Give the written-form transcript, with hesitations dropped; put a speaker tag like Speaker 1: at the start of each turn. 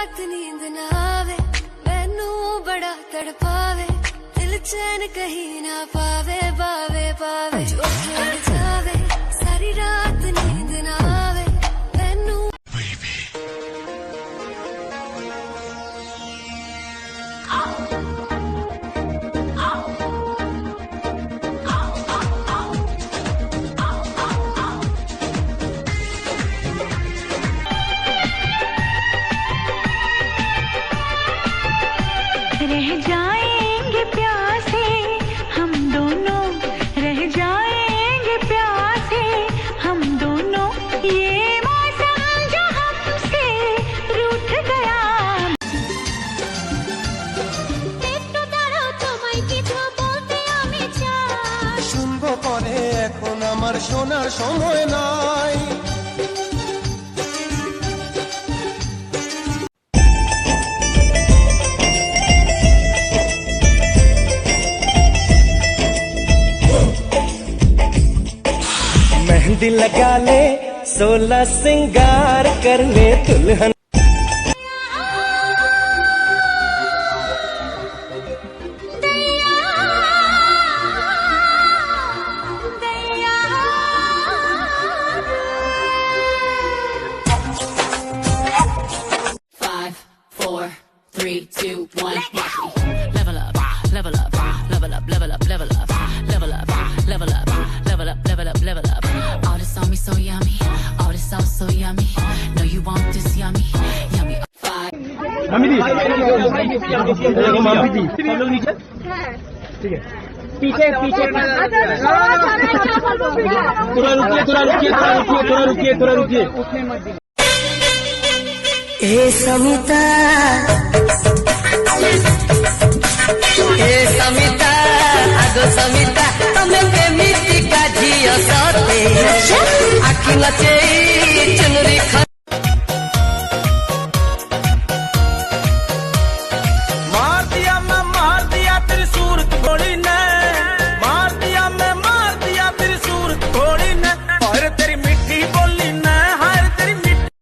Speaker 1: रात नींद ना आवे, मैनू बड़ा तड़पावे, दिल चैन कहीं ना पावे, पावे पावे जो चढ़ जावे, सारी रात नींद ना आवे, मैनू
Speaker 2: रह जाएंगे प्यासे हम दोनों, रह जाएंगे प्यासे हम दोनों, ये मौसम जो हमसे रूठ गया। একটু দাঁড়াও তোমায় কিছু বলতে আমি চাই।
Speaker 3: শুনবো পরে এখন আমার শোনার সময় নাই। मेहंदी लगा ले 16 सिंगार कर ले दुल्हन।
Speaker 4: Five, four, three, two, one. Level up, level up, level up, level up, level up, level up, level up, level up, level up, level up. All this on me so yummy, all this sauce so yummy. No, you want this yummy, yummy. Five.
Speaker 5: पीछे पीछे थोड़ा रुकिए
Speaker 3: ए समिता आगो समिता तमें केमिति का झियो सते आखि नचे